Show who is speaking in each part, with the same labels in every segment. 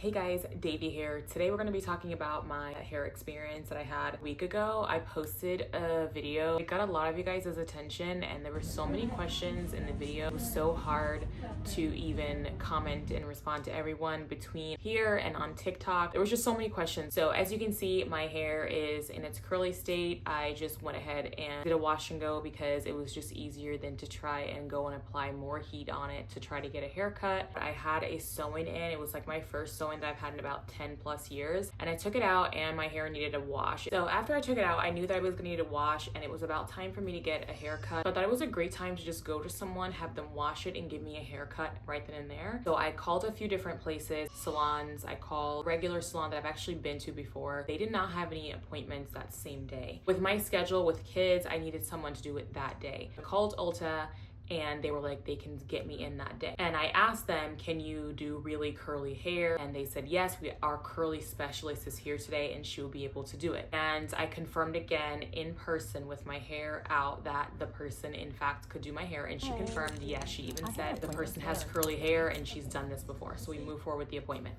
Speaker 1: Hey guys, Davey here. Today we're going to be talking about my hair experience that I had a week ago. I posted a video. It got a lot of you guys' attention and there were so many questions in the video. It was so hard to even comment and respond to everyone between here and on TikTok. There was just so many questions. So as you can see, my hair is in its curly state. I just went ahead and did a wash and go because it was just easier than to try and go and apply more heat on it to try to get a haircut. I had a sew-in in. It was like my first sew-in that I've had in about 10 plus years, and I took it out and my hair needed a wash. So after I took it out, I knew that I was gonna need a wash and it was about time for me to get a haircut. So I thought it was a great time to just go to someone, have them wash it and give me a haircut right then and there. So I called a few different places, salons. I called a regular salon that I've actually been to before. They did not have any appointments that same day. With my schedule with kids, I needed someone to do it that day. I called Ulta and they were like, they can get me in that day. And I asked them, can you do really curly hair? And they said, yes, our curly specialist is here today and she will be able to do it. And I confirmed again in person with my hair out that the person in fact could do my hair, and she confirmed, yes, she even said the person has curly hair and she's done this before. So we moved forward with the appointment.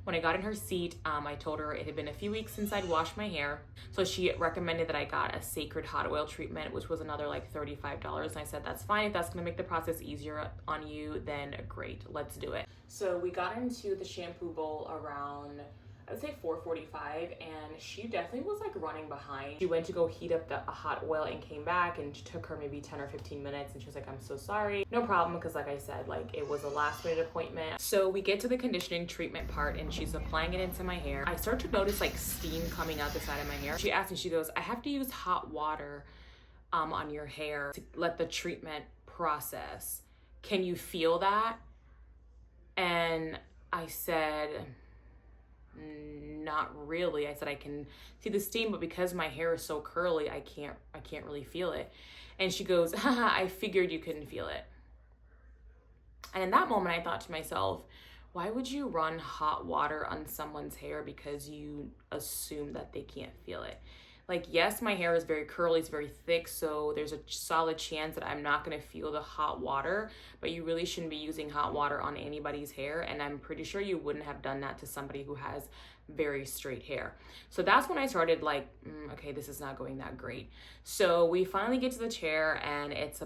Speaker 1: When I got in her seat, I told her it had been a few weeks since I'd washed my hair. So she recommended that I got a sacred hot oil treatment, which was another like $35. And I said, that's fine. If that's gonna make the process easier on you, then great, let's do it. So we got into the shampoo bowl around, I would say 4:45, and she definitely was like running behind. She went to go heat up the hot oil and came back, and it took her maybe 10 or 15 minutes, and she was like, I'm so sorry. No problem, because like I said, like it was a last minute appointment. So we get to the conditioning treatment part and she's applying it into my hair. I start to notice like steam coming out the side of my hair. She asked me, she goes, I have to use hot water on your hair to let the treatment process. Can you feel that? And I said, not really. I said, I can see the steam, but because my hair is so curly, I can't really feel it. And she goes, haha, I figured you couldn't feel it. And in that moment, I thought to myself, why would you run hot water on someone's hair because you assume that they can't feel it? Like, yes, my hair is very curly, it's very thick, so there's a solid chance that I'm not gonna feel the hot water, but you really shouldn't be using hot water on anybody's hair, and I'm pretty sure you wouldn't have done that to somebody who has very straight hair. So that's when I started like, okay, this is not going that great. So we finally get to the chair and it's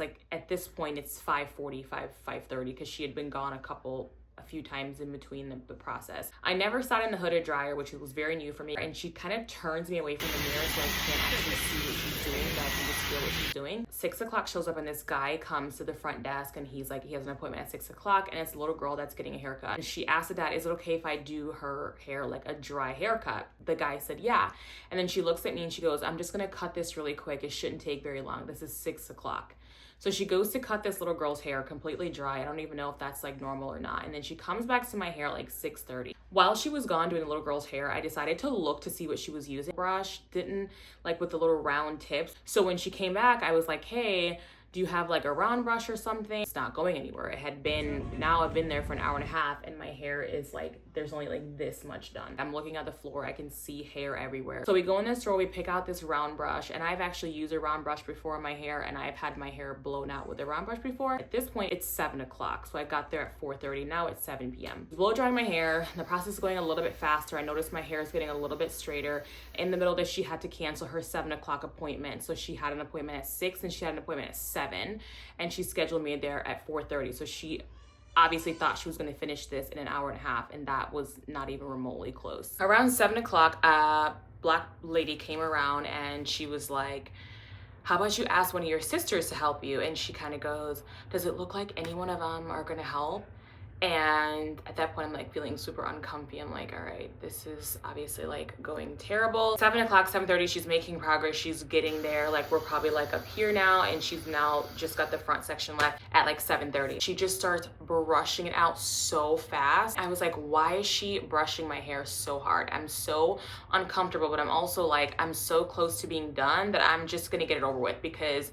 Speaker 1: like, at this point, it's 5:40, 5:30, because she had been gone a few times in between the process. I never sat in the hooded dryer, which was very new for me. And she kind of turns me away from the mirror so I can't actually see what she's doing, but I can just feel what she's doing. 6 o'clock shows up and this guy comes to the front desk and he's like, he has an appointment at 6 o'clock and it's a little girl that's getting a haircut. And she asked the dad, is it okay if I do her hair like a dry haircut? The guy said, yeah. And then she looks at me and she goes, I'm just gonna cut this really quick. It shouldn't take very long. This is 6 o'clock. So she goes to cut this little girl's hair completely dry. I don't even know if that's like normal or not. And then she comes back to my hair like 6:30. While she was gone doing the little girl's hair, I decided to look to see what she was using. Brush didn't like with the little round tips. So when she came back, I was like, hey, do you have like a round brush or something? It's not going anywhere. It had been, now I've been there for an hour and a half and my hair is like, there's only like this much done. I'm looking at the floor, I can see hair everywhere. So we go in the store, we pick out this round brush, and I've actually used a round brush before in my hair and I've had my hair blown out with a round brush before. At this point, it's 7 o'clock. So I got there at 4:30, now it's 7 p.m. Blow drying my hair, the process is going a little bit faster. I noticed my hair is getting a little bit straighter. In the middle of this, she had to cancel her 7 o'clock appointment. So she had an appointment at 6 and she had an appointment at 7. And she scheduled me there at 4:30. So she obviously thought she was going to finish this in an hour and a half, and that was not even remotely close. Around 7 o'clock, a black lady came around and she was like, how about you ask one of your sisters to help you? And she kind of goes, does it look like any one of them are going to help? And at that point, I'm like feeling super uncomfy. I'm like, all right, this is obviously like going terrible. 7 o'clock, 7:30, she's making progress. She's getting there. Like we're probably like up here now, and she's now just got the front section left at like 7:30. She just starts brushing it out so fast. I was like, why is she brushing my hair so hard? I'm so uncomfortable, but I'm also like, I'm so close to being done that I'm just gonna get it over with, because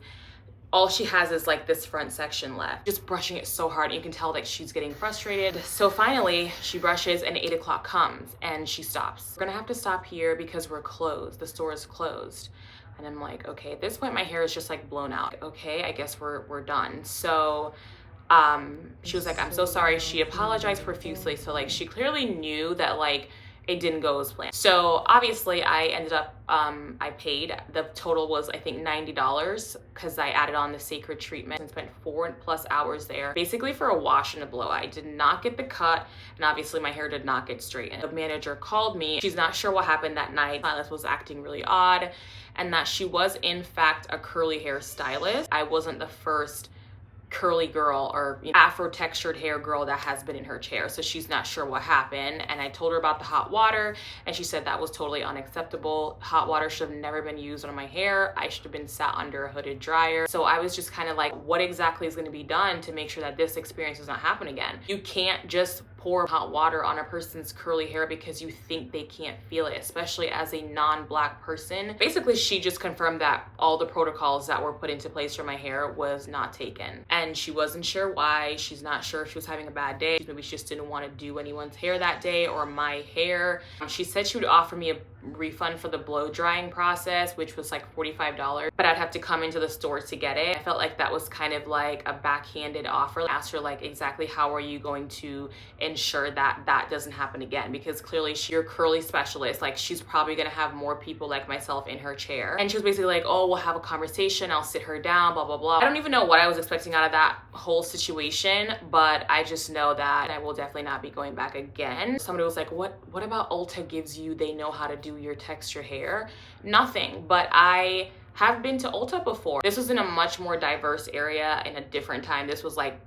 Speaker 1: all she has is like this front section left. Just brushing it so hard, you can tell that she's getting frustrated. So finally she brushes and 8 o'clock comes and she stops. We're gonna have to stop here because we're closed, the store is closed. And I'm like, okay, at this point my hair is just like blown out. Okay, I guess we're done. So She was like, I'm so sorry. She apologized profusely. So like, she clearly knew that like it didn't go as planned. So obviously I ended up, I paid. The total was I think $90 because I added on the sacred treatment and spent 4+ hours there, basically for a wash and a blow. I did not get the cut, and obviously my hair did not get straightened. The manager called me. She's not sure what happened that night. The stylist was acting really odd, and that she was in fact a curly hair stylist. I wasn't the first curly girl or afro textured hair girl that has been in her chair, so she's not sure what happened. And I told her about the hot water, and she said that was totally unacceptable. Hot water should have never been used on my hair. I should have been sat under a hooded dryer. So I was just kind of like, what exactly is going to be done to make sure that this experience does not happen again? You can't just pour hot water on a person's curly hair because you think they can't feel it, especially as a non-black person. Basically, she just confirmed that all the protocols that were put into place for my hair was not taken, and she wasn't sure why. She's not sure if she was having a bad day. Maybe she just didn't want to do anyone's hair that day or my hair. She said she would offer me a refund for the blow drying process, which was like $45, but I'd have to come into the store to get it. I felt like that was kind of like a backhanded offer. I asked her like, exactly how are you going to ensure that that doesn't happen again? Because clearly she's your curly specialist. Like, she's probably gonna have more people like myself in her chair. And she was basically like, oh, we'll have a conversation, I'll sit her down, blah, blah, blah. I don't even know what I was expecting out of that whole situation, but I just know that I will definitely not be going back again. Somebody was like, what about Ulta gives you, they know how to do your texture hair? Nothing, but I have been to Ulta before. This was in a much more diverse area in a different time. This was like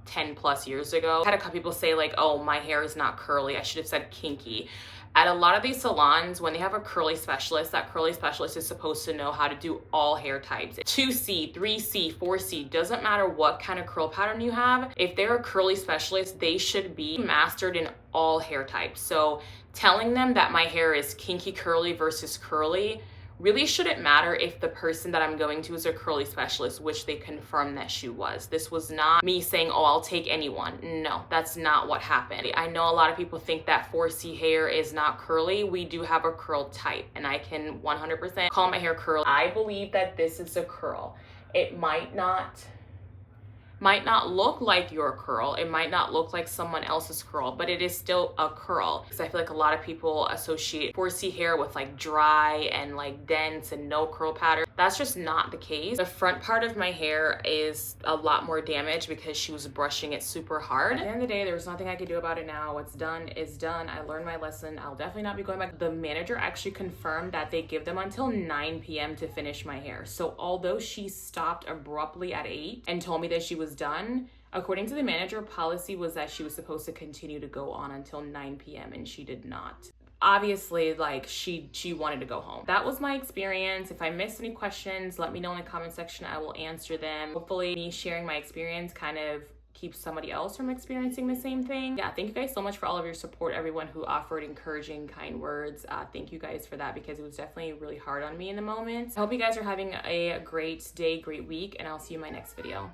Speaker 1: 10+ years ago. I had a couple people say like, oh, my hair is not curly. I should have said kinky. At a lot of these salons, when they have a curly specialist, that curly specialist is supposed to know how to do all hair types. 2C, 3C, 4C, doesn't matter what kind of curl pattern you have. If they're a curly specialist, they should be mastered in all hair types. So telling them that my hair is kinky curly versus curly really shouldn't matter if the person that I'm going to is a curly specialist, which they confirmed that she was. This was not me saying, oh, I'll take anyone. No, that's not what happened. I know a lot of people think that 4C hair is not curly. We do have a curl type, and I can 100% call my hair curly. I believe that this is a curl. It might not look like your curl. It might not look like someone else's curl, but it is still a curl. Because I feel like a lot of people associate 4C hair with like dry and like dense and no curl pattern. That's just not the case. The front part of my hair is a lot more damaged because she was brushing it super hard. At the end of the day, there's nothing I can do about it now. What's done is done. I learned my lesson. I'll definitely not be going back. The manager actually confirmed that they give them until 9 p.m. to finish my hair. So although she stopped abruptly at 8 and told me that she was done, according to the manager, policy was that she was supposed to continue to go on until 9 p.m. and she did not. Obviously, like, she wanted to go home. That was my experience. If I missed any questions, let me know in the comment section. I will answer them. Hopefully me sharing my experience kind of keeps somebody else from experiencing the same thing. Yeah, thank you guys so much for all of your support, everyone who offered encouraging, kind words. Thank you guys for that, because it was definitely really hard on me in the moment. I hope you guys are having a great day, great week, and I'll see you in my next video.